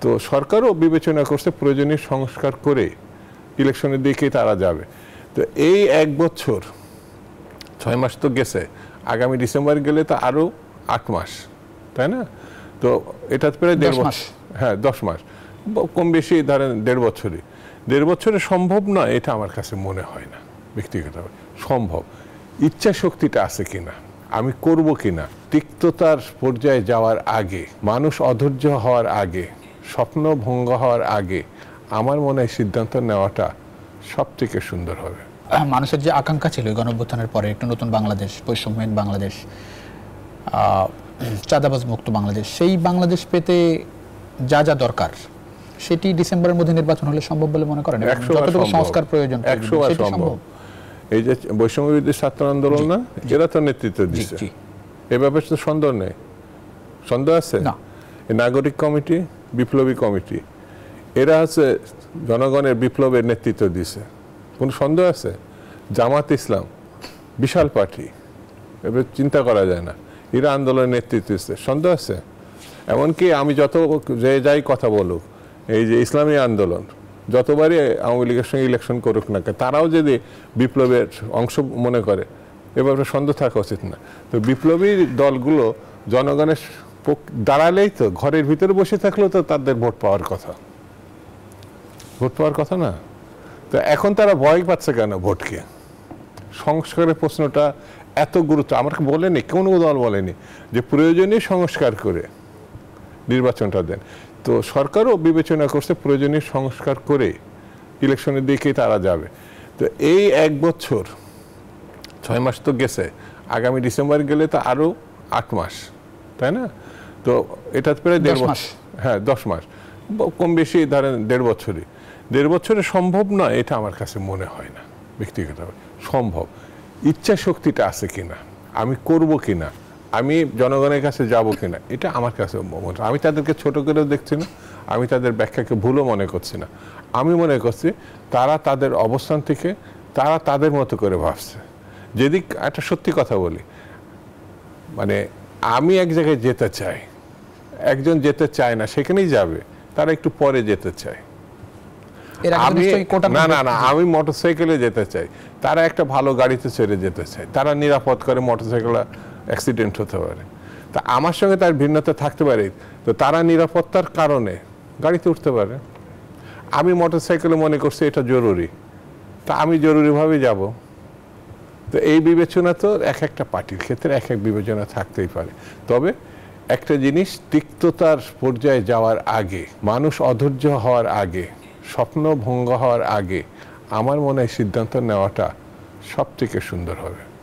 তো সরকারও বিবেচনা করছে প্রয়োজনীয় সংস্কার করে ইলেকশনের দিকে তারা যাবে। তো এই 1 বছর 6 মাস তো গেছে, আগামী ডিসেম্বর গেলে তো আরো 8 মাস, তাই না? তো এটা প্রায় 1.5 মাস, হ্যাঁ 10 মাস, কম বেশি ধরেন 1.5 বছরই। 1.5 বছরে সম্ভব নয় এটা আমার কাছে মনে হয় না ব্যক্তিগতভাবে। সম্ভব, ইচ্ছা শক্তিটা আছে কিনা, আমি করব কিনা, তিক্ততার পর্যায়ে যাওয়ার আগে, মানুষ অধৈর্য হওয়ার আগে, স্বপ্ন ভঙ্গ হওয়ার আগে আমার মনে হয় সিদ্ধান্ত নেওয়াটা সব থেকে সুন্দর হবে। মানুষের যে আকাঙ্ক্ষা ছিল গণঅভ্যুত্থানের পরে একটা নতুন বাংলাদেশ, বৈষম্যহীন বাংলাদেশ, চাঁদাবাজ মুক্ত বাংলাদেশ, সেই বাংলাদেশ পেতে যা যা দরকার সেটি ডিসেম্বরের মধ্যে নির্বাচন হলে সম্ভব বলে মনে করেন? যতটুকু সংস্কার প্রয়োজন 100বার সম্ভব। এই যে বৈষম্য বিরোধী ছাত্র আন্দোলন না, এরা তো নেতৃত্ব দিচ্ছে, এ ব্যাপারে তো সন্দেহ নেই। সন্দেহ আছে? নাগরিক কমিটি, বিপ্লবী কমিটি, এরা আছে জনগণের বিপ্লবের নেতৃত্ব দিছে, কোনো সন্দেহ আছে? জামাত ইসলাম বিশাল পার্টি, এবার চিন্তা করা যায় না, এরা আন্দোলনের নেতৃত্ব দিচ্ছে, সন্দেহ আছে? এমনকি আমি যত যে যাই কথা বলুক, এই যে ইসলামী আন্দোলন যতবারই আওয়ামী লীগের সঙ্গে ইলেকশন করুক না, তারাও যদি বিপ্লবের অংশ মনে করে, এভাবে সন্দেহ থাকা উচিত না। তো বিপ্লবী দলগুলো জনগণের দাঁড়ালেই তো, ঘরের ভিতরে বসে থাকলেও তো তাদের ভোট পাওয়ার কথা, ভোট পাওয়ার কথা না? তো এখন তারা ভয় পাচ্ছে কেন ভোটকে? সংস্কারের প্রশ্নটা এত গুরুত্ব, আমাকে বলেনি, কোনো দল বলেনি যে প্রয়োজনীয় সংস্কার করে নির্বাচনটা দেন। তো সরকারও বিবেচনা করছে প্রয়োজনীয় সংস্কার করে ইলেকশনের দিকে তারা যাবে। তো এই 1 বছর 6 মাস তো গেছে, আগামী ডিসেম্বর গেলে তো আরো 8 মাস, তাই না? তো এটা প্রায় 1.5 মাস, হ্যাঁ 10 মাস, কম বেশি ধরেন 1.5 বছরই। 1.5 বছরে সম্ভব নয় এটা আমার কাছে মনে হয় না ব্যক্তিগতভাবে। সম্ভব, ইচ্ছা শক্তিটা আছে কিনা, আমি করব কিনা, আমি জনগণের কাছে যাব কিনা, এটা আমার কাছে মনে হয়। আমি তাদেরকে ছোট করেও দেখছি না, আমি তাদের ব্যাখ্যাকে ভুলও মনে করছি না। আমি মনে করছি তারা তাদের অবস্থান থেকে তারা তাদের মতো করে ভাবছে। যদি একটা সত্যি কথা বলি, মানে আমি এক জায়গায় যেতে চাই, একজন যেতে চায় না, সেখানেই যাবে, তারা একটু পরে যেতে চায়। না না না, আমি মোটরসাইকেলে যেতে চাই, তারা একটা ভালো গাড়িতে চড়ে যেতে চায়, তারা নিরাপদ করে, মোটরসাইকেল অ্যাক্সিডেন্ট হতে পারে, তা আমার সঙ্গে তার ভিন্নতা থাকতে পারে, তো তারা নিরাপত্তার কারণে গাড়িতে উঠতে পারে। আমি মোটরসাইকেলে মনে করছি এটা জরুরি, তা আমি জরুরিভাবে যাব। তো এই বিবেচনা তো এক একটা পার্টির ক্ষেত্রে এক এক বিবেচনা থাকতেই পারে। তবে একটা জিনিস, তিক্ততার পর্যায়ে যাওয়ার আগে, মানুষ অধৈর্য হওয়ার আগে, স্বপ্ন ভঙ্গ হওয়ার আগে আমার মনে হয় সিদ্ধান্ত নেওয়াটা সব থেকে সুন্দর হবে।